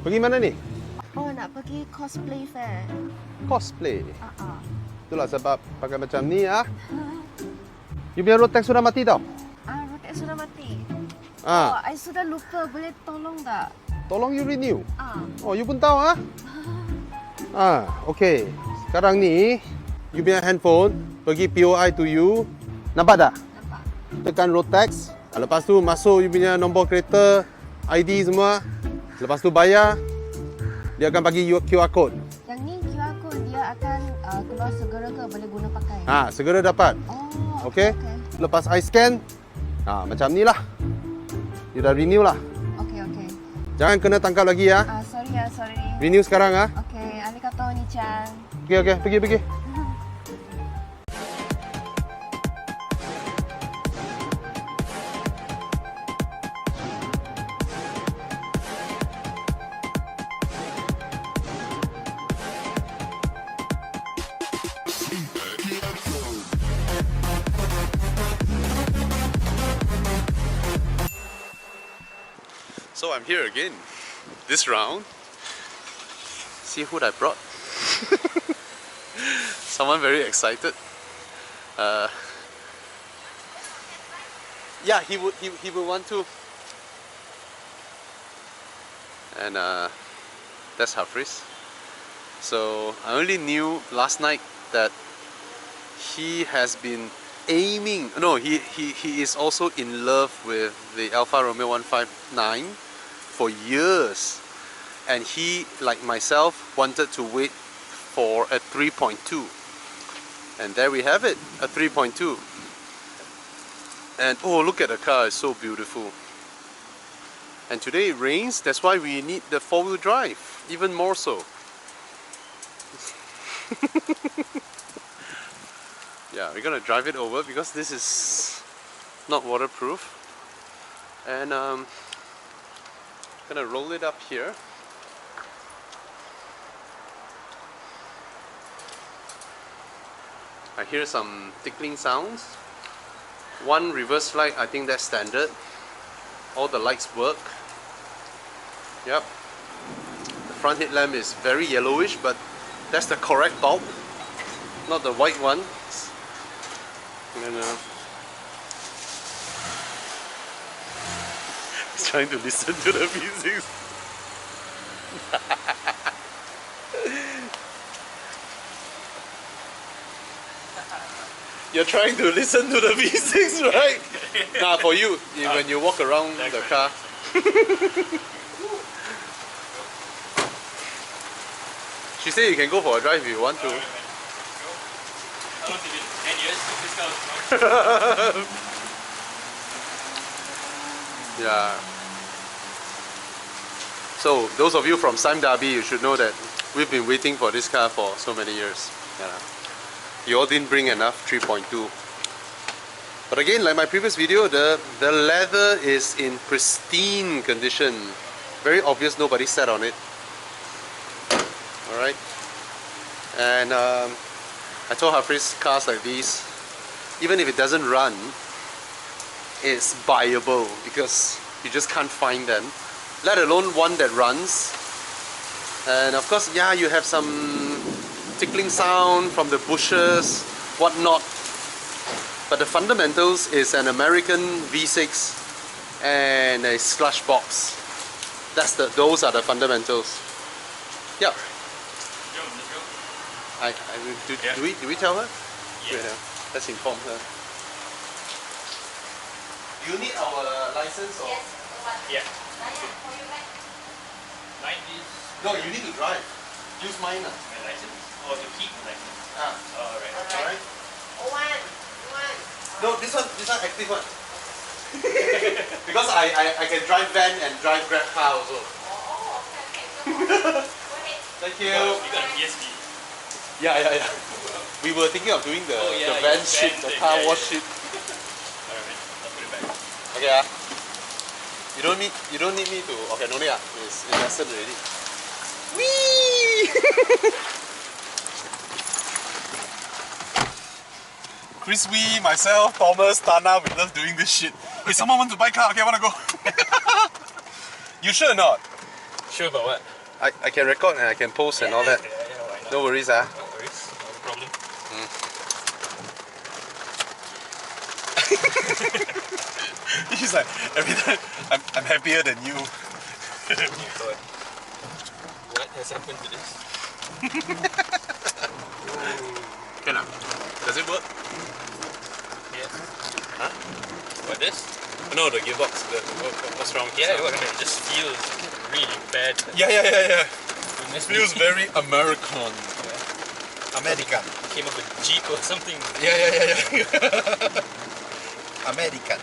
Pergi mana ni? Oh, nak pergi cosplay fair. Cosplay. Ah. Itulah sebab pakai macam ni ah. You punya road tax sudah mati tau. Rotek sudah mati. Ah. Oh, I sudah lupa. Boleh tolong tak? Tolong you renew. Ah. Oh, you pun tahu ah? Okay. Sekarang ni, you punya handphone pergi POI to you. Nampak tak? Nampak. Tekan road tax. Lepas tu masuk you punya nombor kereta, ID semua. Lepas tu bayar. Dia akan bagi you QR code. Yang ni QR code dia akan keluar segera ke boleh guna pakai? Segera dapat. Oh, Okay. Lepas I scan, macam ni lah. You dah renew lah. Okay. Jangan kena tangkap lagi ya. Sorry. Renew sekarang ah. Okay, arigatou ni-chan. Okay, pergi. So I'm here again, this round. See who I brought. Someone very excited. Yeah, he would want to. And that's Hafiz. So I only knew last night that he has been aiming. No, he is also in love with the Alfa Romeo 159 for years, and he, like myself, wanted to wait for a 3.2, and there we have it, a 3.2. And oh, look at the car, it's so beautiful. And today it rains, that's why we need the four-wheel drive, even more so. Yeah, we're gonna drive it over because this is not waterproof, and gonna roll it up here. I hear some tickling sounds. One reverse light, I think that's standard. All the lights work. Yep. The front headlamp is very yellowish, but that's the correct bulb, not the white one. And he's trying to listen to the music. You're trying to listen to the V6, right? Nah, for you, when you walk around the car. She said you can go for a drive if you want to. How long has it been? 10 years? This car was Yeah. So those of you from Sime Darby, you should know that we've been waiting for this car for so many years. Yeah. You all didn't bring enough 3.2. But again, like my previous video, the leather is in pristine condition. Very obvious nobody sat on it. Alright. And I told Hafiz, cars like these, even if it doesn't run, it's buyable because you just can't find them, let alone one that runs. And of course, yeah, you have some tickling sound from the bushes, whatnot, but the fundamentals is an American V6 and a slush box. Those are the fundamentals. Yeah. Let's go. Do we tell her? Yeah. Wait, let's inform her. You need our license or? Yes. Yeah. For you, right? Mine is No, you need to drive. Use mine. my license. Or to keep my license. Alright. Alright. One. No, this one active one. Because I can drive van and drive Grab car also. Oh, okay. Go ahead. Thank You you. got a PSP. Yeah. We were thinking of doing the van shit, the car wash shit. Alright, man. I'll put it back. Okay. You don't need me to. Okay, no need. It's lesson already. Whee! Chris Wee, myself, Thomas, Tana, we love doing this shit. Hey, someone want to buy car? Okay, I wanna go. You sure or not? Sure about what? I can record and I can post and all that. Yeah, why not? No worries, No worries, no problem. He's like, every time, I'm happier than you. Oh my god. What has happened to this? Can I? Does it work? Yeah. Huh? What, this? No, the gearbox. What's wrong? Yeah, it works. It just feels really bad. Yeah. It must be- Feels very American. American. Came up with Jeep or something. Yeah. American.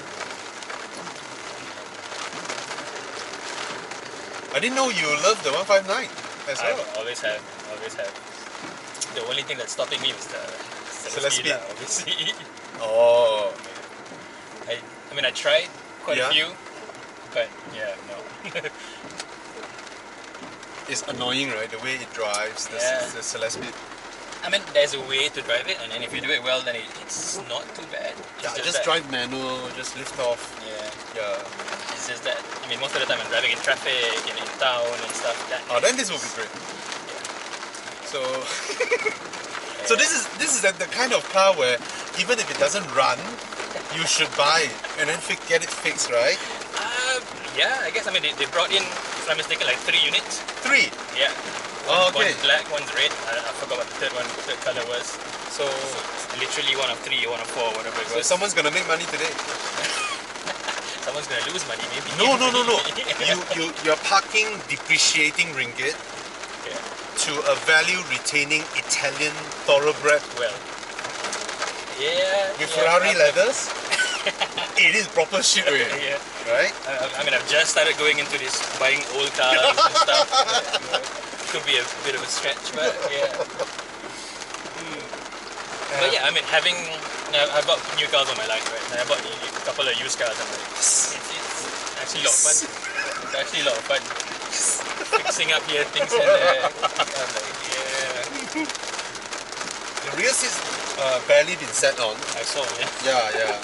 I didn't know you loved the 159 as I well. always have. The only thing that's stopping me was the Celeste speed, speed. obviously. Oh. I mean, I tried quite Yeah. a few, but yeah, no. It's annoying, right? The way it drives, the Celeste speed. I mean, there's a way to drive it, and then if you do it well, then it's not too bad. It's Yeah, just that- drive manual, just lift off. Yeah, Yeah. it's just that. I mean, most of the time I'm driving in traffic, in town and stuff. Oh, then this will be great. So, so this is the kind of car where even if it doesn't run, you should buy it and then get it fixed, right? Yeah, I guess. I mean, they brought in, if I'm mistaken, like 3 units. 3. Yeah. Oh, okay. One's black, one's red. I forgot what the third color was. So, It's literally one of 3, one of 4, whatever it so was. someone's gonna make money today. Someone's gonna lose money, maybe. No. You're parking depreciating ringgit Yeah. to a value retaining Italian thoroughbred Well. Yeah. with yeah, Ferrari I- leathers. It is proper shit, way, Yeah. right? I mean, I've just started going into this buying old cars and stuff. Could be a bit of a stretch, but yeah. But yeah, I mean, I bought new cars on my life, right? And I bought a couple of used cars. I'm like, it's actually a lot of fun. It's actually a lot of fun. Fixing up here, things and there. I'm like, yeah. The rear seats barely been set on. I saw, yeah. Yeah.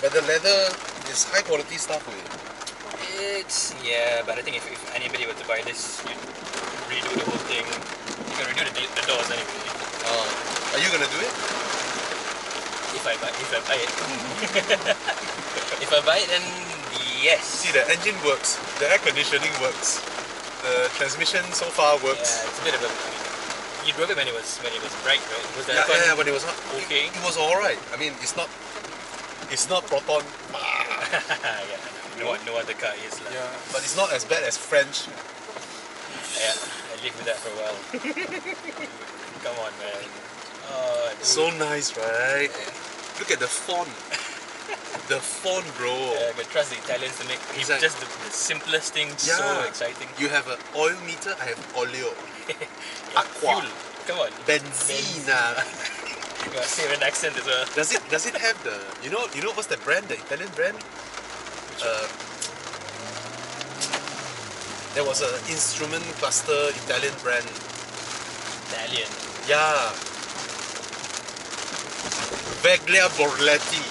But the leather is high quality stuff, way. But I think if anybody were to buy this, you'd redo the whole thing. You can redo the doors anyway. Are you gonna do it? If I buy it. If I buy it, then yes. See, the engine works, the air conditioning works, the transmission so far Yeah, works. it's a bit of a. I mean, you drove it when it was bright, right? Was the Yeah, aircon but it was not okay? It was alright. I mean, it's not Proton. Yeah, no other car is like. Yeah, but it's not as bad as French. Yeah, I lived with that for a while. Come on, man. Oh, dude. So nice, right? Look at the font. The font, bro. Yeah, but trust the Italians to make Exact- just the simplest things so exciting. You have an oil meter, I have olio. Yeah, Aqua. fuel. Come on. Benzina. You gotta say an accent as well. Does it have the you know what's the brand, the Italian brand? There was an instrument cluster Italian brand. Italian. Yeah. Veglia Borletti.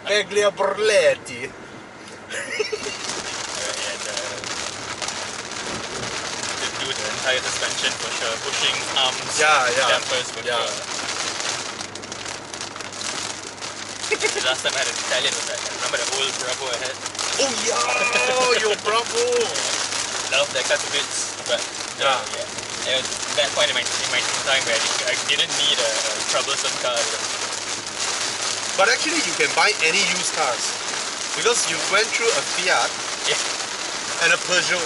Veglia Borletti. And do the entire suspension for sure. Bushing, arms, dampers for Yeah. sure. The last time I had an Italian was like, I remember the old Bravo I had. Oh yeah, your Bravo. Love that car to bits, but Yeah. It was that point in my time where I didn't need a troublesome car. But actually, you can buy any used cars because you went through a Fiat Yeah. and a Peugeot.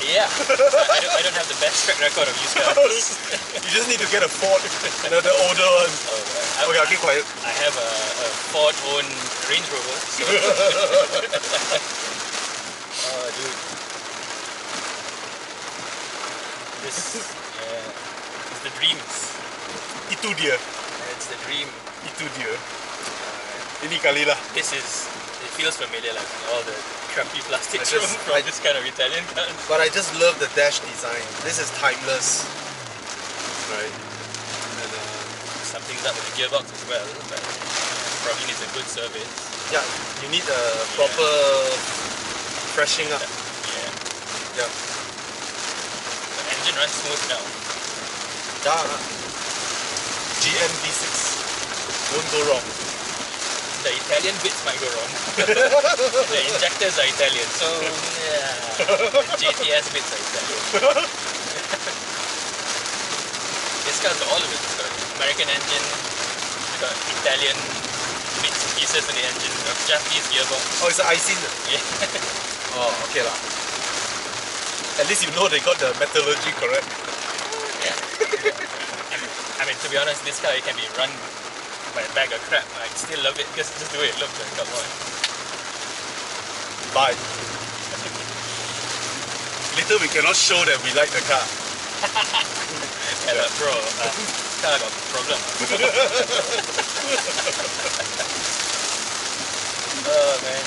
Yeah. I don't have the best track record of used cars. You just need to get a Ford, the older one. Okay, I'll keep quiet. I have a Ford owned Range Rover. So. Oh, dude. This is the dreams. Itu dia. It's the dream. Itu dia. Ini kali lah. It feels familiar, like all the crappy plastics I just- from this kind of Italian cars. But I just love the dash design. This is timeless. Right. And Some things up with the gearbox as well, but probably needs a good service. yeah, you need a proper freshing up. Yeah. The engine runs smooth now. Yeah. GM V6. Won't go wrong. The Italian bits might go wrong. The injectors are Italian, so yeah. The GTS bits are Italian. This car's got all of it. It's got American engine, it's got Italian bits and pieces in the engine, it's got Japanese gearbox. Oh, it's an Aisin. Yeah. Oh, okay lah. At least you know they got the metallurgy correct. I mean, to be honest, this car it can be run by a bag of crap. I still love it because just the way it looks. Like, come on. Bye. Later we cannot show that we like the car. Yeah, bro, this car got a problem. Oh man.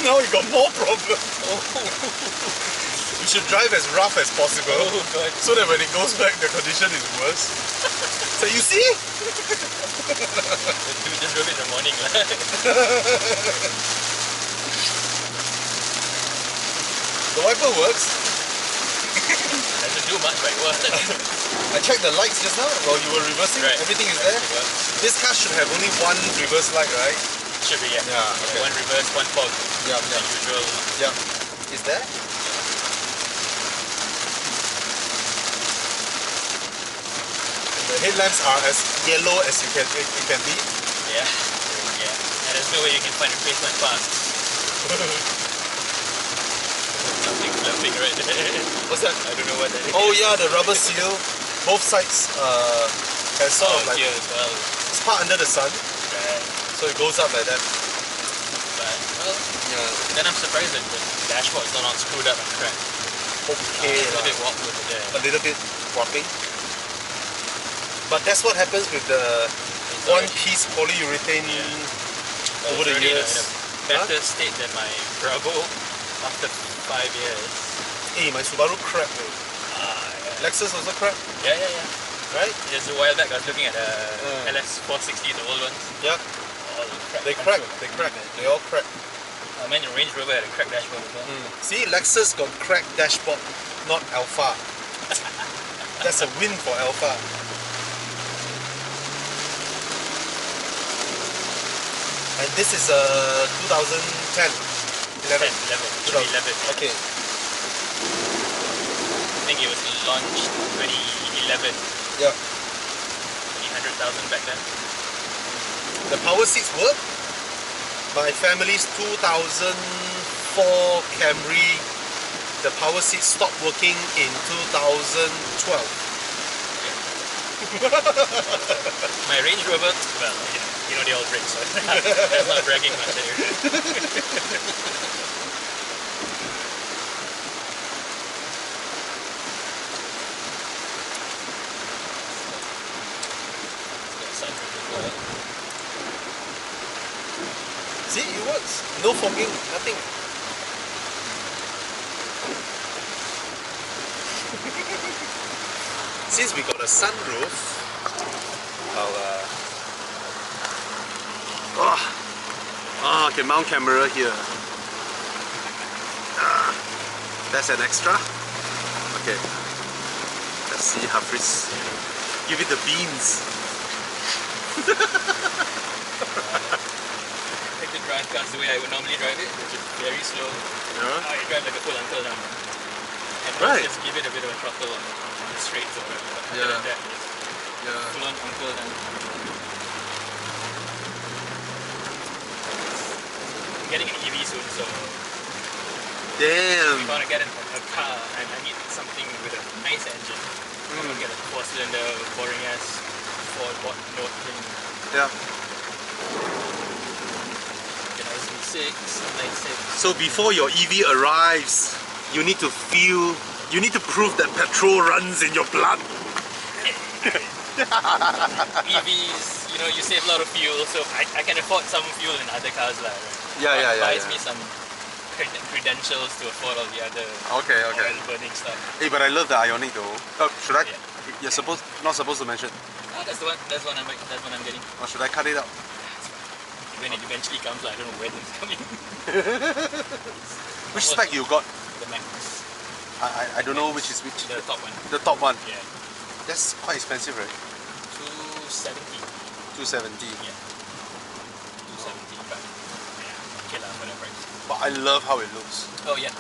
Now we got more problems. We should drive as rough as possible, Oh god. so that when it goes back, the condition is worse. So you see? Dude, just drove it in the morning. The wiper works. Doesn't do much, but it works. I checked the lights just now while you were reversing. Right. Everything is there. It works. This car should have only one reverse light, right? Should be, yeah. Yeah, okay. One reverse, one fog. Yeah, The usual. yeah. Is there? The headlamps are as yellow as it can be. Yeah. Yeah. And there's no way you can find replacement parts. Something flipping right there. What's that? I don't know what that is. Oh yeah, the rubber seal. Both sides has sort of like here as well. it's part under the sun, Right. so it goes up like that. But, well, Yeah. then I'm surprised that the dashboard's not all screwed up and cracked. Okay. A little lah. bit warped over there. A little bit warping. But that's what happens with the It's one-piece polyurethane Yeah. over the It's already years. in a better state than my Bravo after 5 years. Hey, my Subaru cracked. Though. Yeah. Lexus also cracked, Yeah, yeah, yeah. right? Just a while back, I was looking at LS 460, the old ones. Yeah, All cracked. they cracked. They cracked. They all cracked. I mean, the Range Rover had a cracked dashboard as well. See, Lexus got cracked dashboard, not Alfa. That's a win for Alfa. And this is a 2010, 11. 11. Okay. I think it was launched 2011. Yeah. 300,000 back then. The power seats work. My family's 2004 Camry, the power seats stopped working in 2012. My Range Rover, well, you know they all break, so that's not bragging much anyway. See, it works. No fogging, nothing. Since we got a sunroof, I can mount camera here. That's an extra. Okay. Let's see Hafiz. Give it the beans. I like to drive cars the way I would normally drive it, which is very slow. Yeah. I drive like a full uncle now. And Right. just give it a bit of a throttle on the straights or whatever. But Yeah. other than that, Yeah. full on uncle now. I'm getting an EV soon, so Damn. if I want to get a car, I need something with a nice engine. I'm going to get a 4-cylinder, boring ass Ford Note thing. Yeah. Get a V6, 96. So before your EV arrives, you need to prove that petrol runs in your blood. EVs, you know, you save a lot of fuel, so I can afford some fuel in other cars, like, right? Yeah. Buys me some credentials to afford all the other Okay. oil burning stuff. Hey, but I love the Ioniq though. Oh, should I? Yeah. Not supposed to mention. Oh, that's one I'm getting. Or should I cut it out? when it eventually comes, I don't know when it's coming. Which spec you got? The Max. I don't know which is which. The top one. The top one. Yeah. That's quite expensive, right? 270. 270. Yeah. 270, but yeah, okay lah for that price. But I love how it looks. Oh yeah.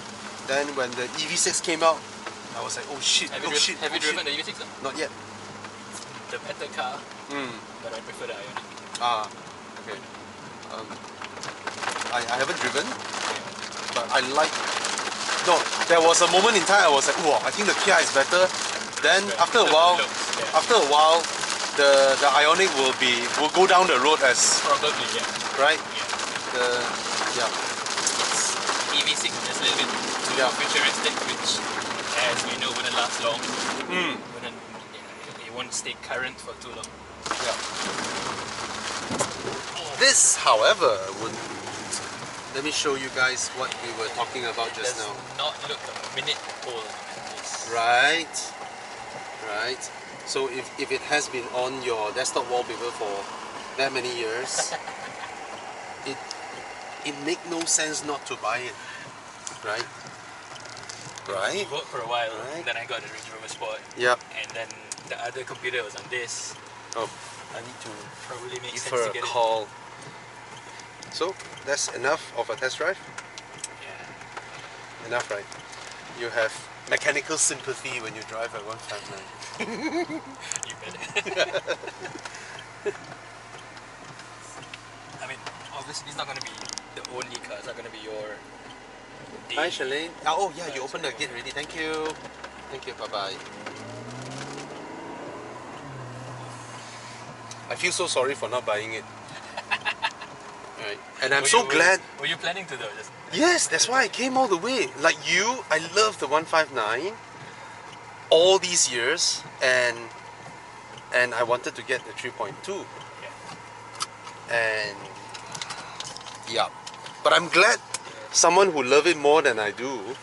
Then when the EV6 came out, I was like, oh shit, Have oh you, shit. have you oh driven shit. the EV6 though? Not yet. The better car, but I prefer the Ioniq. Ah, okay. I haven't driven, but I like. No, there was a moment in time I was like, oh, I think the Kia is better. Then after a while, the Ioniq will go down the road as Probably, yeah. right. Yeah. Yeah. EV6 is a little bit too Yeah. futuristic, which, as we know, wouldn't last long. It won't stay current for too long. Yeah. This, however, would. Let me show you guys what we were talking about just Does now. not look a minute old. It's Right. Right. So if it has been on your desktop wallpaper for that many years, it make no sense not to buy it. Right? Right? It worked for a while, Right. then I got the Range Rover Sport, Yep. and then the other computer was on this. Oh, I need to Probably makes give sense her to a get call. So that's enough of a test drive? it. Yeah. Enough, right? You have mechanical sympathy when you drive at 159. You bet. I mean, obviously it's not going to be the only car, it's not going to be your day. Hi, Shalane. Oh, yeah, you opened the gate already. Thank you. Thank you. Bye-bye. I feel so sorry for not buying it. Right. And I'm so glad. Were you planning to though? Just Yes, that's why I came all the way. Like you, I love the 159 all these years, and I wanted to get the 3.2. And yeah, but I'm glad someone who loves it more than I do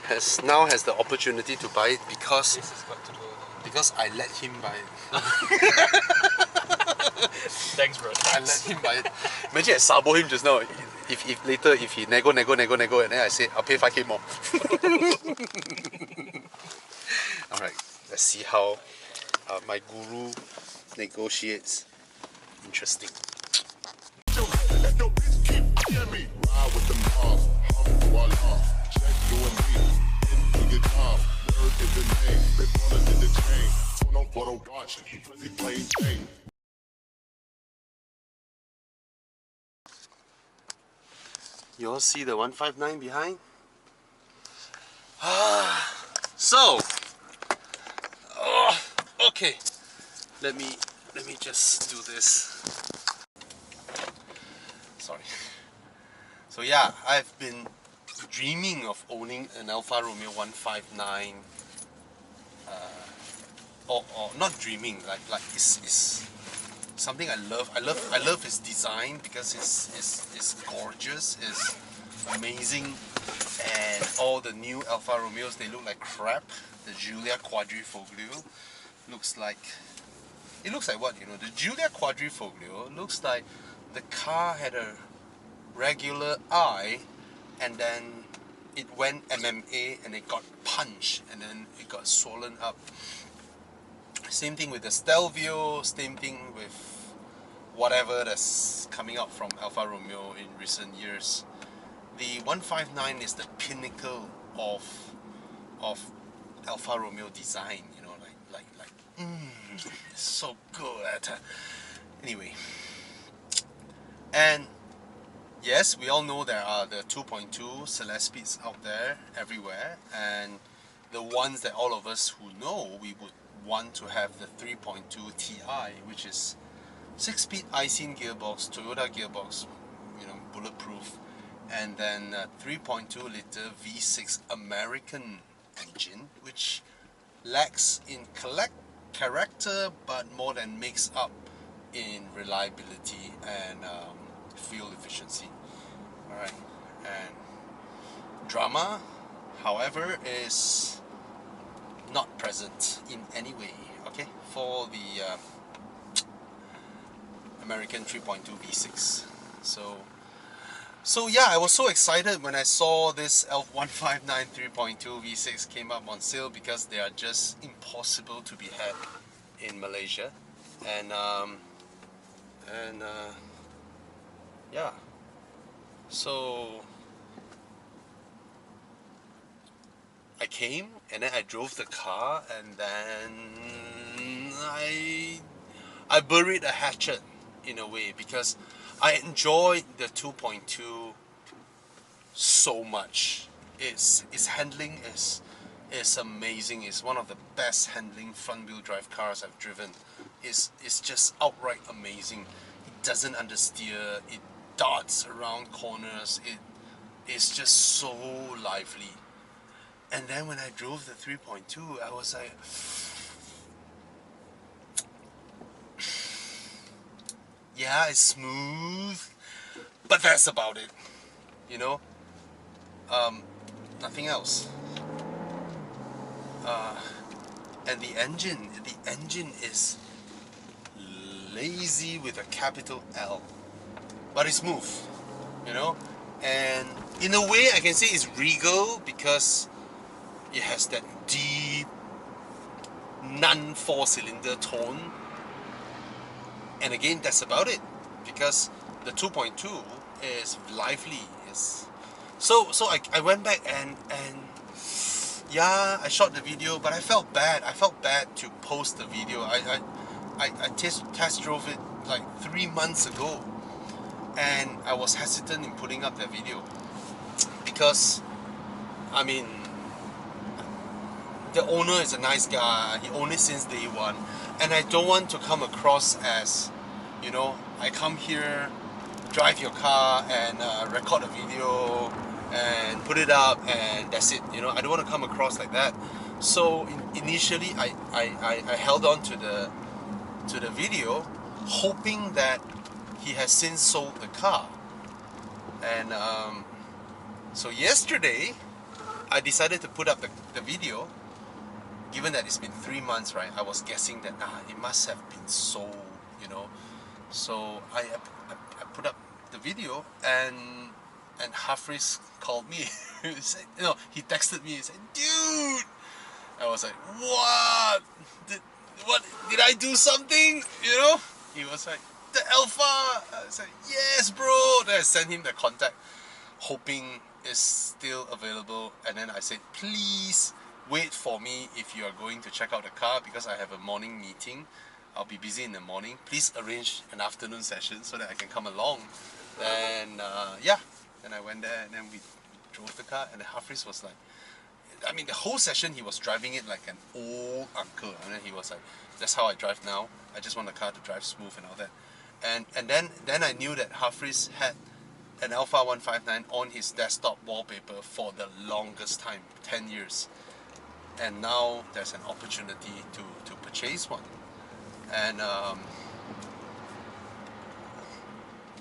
has the opportunity to buy it because this has got to go. I let him buy it. Thanks, bro. I let him buy it. Imagine I sabo him just now. If later he nego, and then I say I'll pay 5k more. All right, let's see how my guru negotiates. Interesting. You all see the 159 behind? So, okay. Let me just do this. Sorry. So yeah, I've been dreaming of owning an Alfa Romeo 159. Or not dreaming, like it's something I love. I love his design because it's gorgeous, it's amazing, and all the new Alfa Romeos, they look like crap. The Giulia Quadrifoglio looks like what, you know, the Giulia Quadrifoglio looks like the car had a regular eye and then it went MMA and it got punched and then it got swollen up. Same thing with the Stelvio, same thing with whatever that's coming out from Alfa Romeo in recent years. The 159 is the pinnacle of Alfa Romeo design, you know, it's so good. Anyway, and yes, we all know there are the 2.2 Celespeeds out there everywhere, and the ones that all of us who know, we would want to have the 3.2 Ti, which is 6-speed IC gearbox, Toyota gearbox, you know, bulletproof, and then 3.2 liter V6 American engine, which lacks in character but more than makes up in reliability and fuel efficiency. Alright, and drama, however, is not present in any way, okay, for the American 3.2 V6. So yeah, I was so excited when I saw this Alfa 159 3.2 V6 came up on sale, because they are just impossible to be had in Malaysia. And yeah, so I came and then I drove the car, and then I buried a hatchet in a way, because I enjoyed the 2.2 so much. Its handling is amazing. It's one of the best handling front wheel drive cars I've driven. It's just outright amazing. It doesn't understeer. It darts around corners. It's just so lively. And then when I drove the 3.2, I was like, yeah, it's smooth, but that's about it. You know, nothing else. And the engine is lazy with a capital L, but it's smooth, you know. And in a way, I can say it's regal, because it has that deep non-4-cylinder tone. And again, that's about it, because the 2.2 is lively. So I went back and yeah, I shot the video, but I felt bad. I felt bad to post the video. I test drove it like 3 months ago, and I was hesitant in putting up that video, because I mean, the owner is a nice guy. He owned it since day one, and I don't want to come across as, you know, I come here, drive your car, and record a video and put it up, and that's it. You know, I don't want to come across like that. So initially, I held on to the video, hoping that he has since sold the car. And so yesterday, I decided to put up the video. Given that it's been 3 months, right? I was guessing that it must have been sold, you know. So I put up the video, and Hafiz called me. He said, you know, he texted me. He said, "Dude," I was like, "What? Did I do something?" You know? He was like, "The Alpha." I was like, "Yes, bro." Then I sent him the contact, hoping it's still available. And then I said, "Please wait for me if you are going to check out the car, because I have a morning meeting. I'll be busy in the morning. Please arrange an afternoon session so that I can come along." Then yeah, then I went there, and then we drove the car, and the Hafiz was like, I mean, the whole session he was driving it like an old uncle, and then he was like, "That's how I drive now. I just want the car to drive smooth and all that." And then I knew that Hafiz had an Alfa 159 on his desktop wallpaper for the longest time, 10 years. And now there's an opportunity to purchase one. And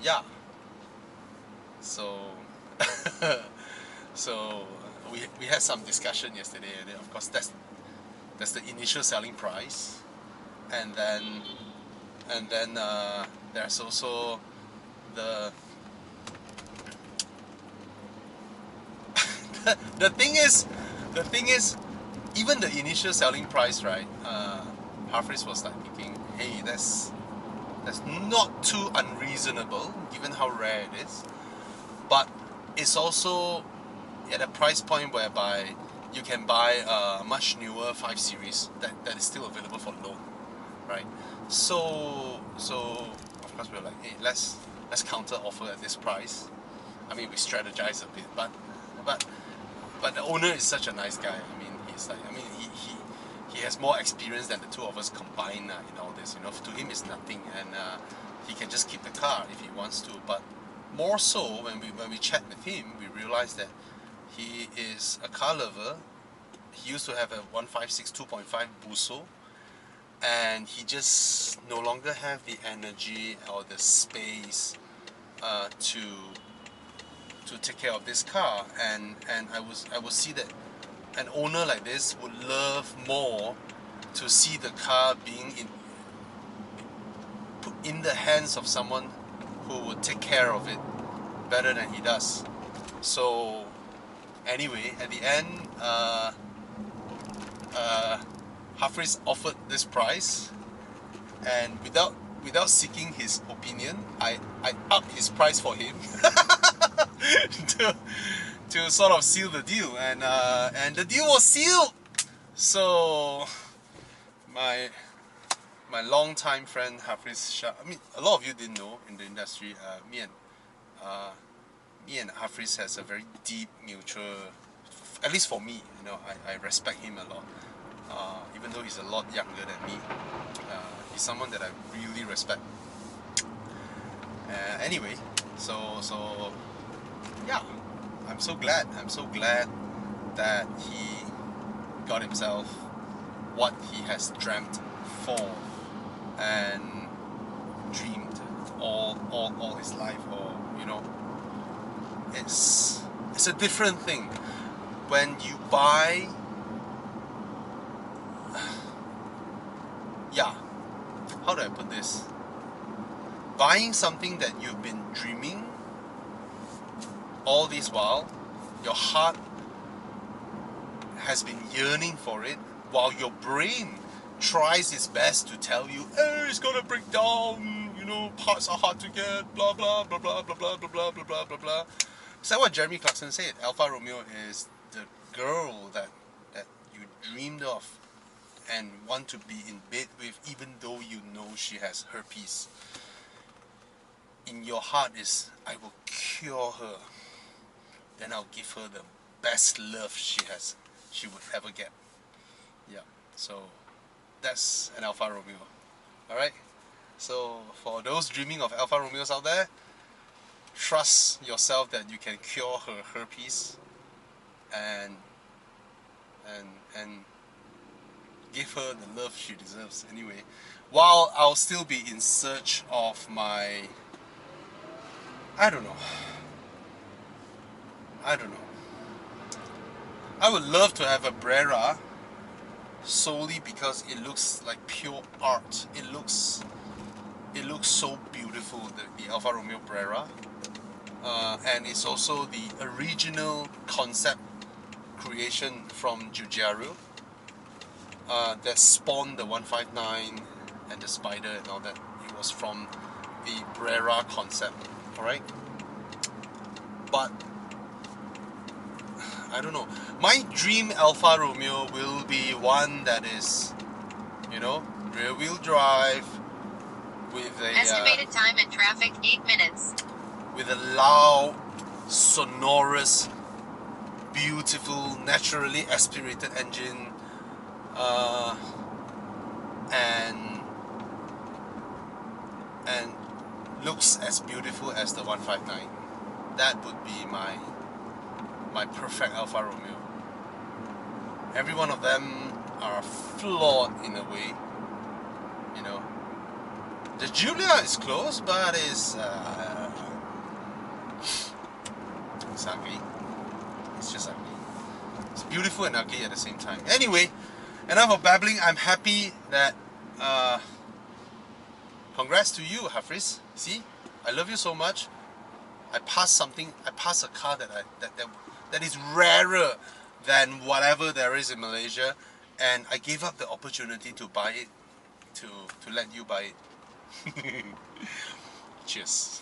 yeah, so so we had some discussion yesterday, and then of course that's the initial selling price. And then there's also the the thing is, even the initial selling price, right? Hafiz was like thinking, hey, that's not too unreasonable given how rare it is, but it's also at a price point whereby you can buy a much newer 5 Series that is still available for loan, right? So of course we were like, hey, let's counter offer at this price. I mean, we strategize a bit, but the owner is such a nice guy. I mean, he's like, I mean, he has more experience than the two of us combined in all this. You know, to him it's nothing, and he can just keep the car if he wants to. But more so, when we chat with him, we realize that he is a car lover. He used to have a 156 2.5 Buso, and he just no longer have the energy or the space to take care of this car. And I would see that an owner like this would love more to see the car being put in the hands of someone who would take care of it better than he does. So anyway, at the end, Hafiz offered this price, and without seeking his opinion, I upped his price for him to sort of seal the deal, and the deal was sealed. So my long-time friend Hafiz Shah, I mean, a lot of you didn't know in the industry, me and Hafiz has a very deep mutual, at least for me, you know, I respect him a lot. Even though he's a lot younger than me, he's someone that I really respect. Anyway, so yeah, I'm so glad that he got himself what he has dreamt for and dreamed all his life, or you know, it's a different thing when you buy. Yeah, how do I put this? Buying something that you've been dreaming all this while, your heart has been yearning for it, while your brain tries its best to tell you, hey, it's gonna break down, you know, parts are hard to get, blah blah blah blah blah blah blah blah blah blah blah blah. Is that what Jeremy Clarkson said? Alfa Romeo is the girl that you dreamed of and want to be in bed with, even though you know she has herpes. In your heart is, I will cure her, then I'll give her the best love she would ever get. Yeah, so that's an Alfa Romeo. Alright, so for those dreaming of Alfa Romeos out there, trust yourself that you can cure her herpes and give her the love she deserves anyway, while I'll still be in search of my, I don't know. I would love to have a Brera solely because it looks like pure art. It looks so beautiful, the Alfa Romeo Brera, and it's also the original concept creation from Giugiaro that spawned the 159 and the Spider and all that. It was from the Brera concept, alright? But I don't know. My dream Alfa Romeo will be one that is, you know, rear-wheel drive with a Estimated time in traffic 8 minutes. with a loud, sonorous, beautiful, naturally aspirated engine, and looks as beautiful as the 159. That would be my perfect Alfa Romeo. Every one of them are flawed in a way, you know. The Giulia is close, but it's ugly. It's just ugly. It's beautiful and ugly at the same time. Anyway, enough of babbling. I'm happy that congrats to you, Hafiz. See, I love you so much. I passed a car that is rarer than whatever there is in Malaysia, and I gave up the opportunity to buy it, to let you buy it. Cheers.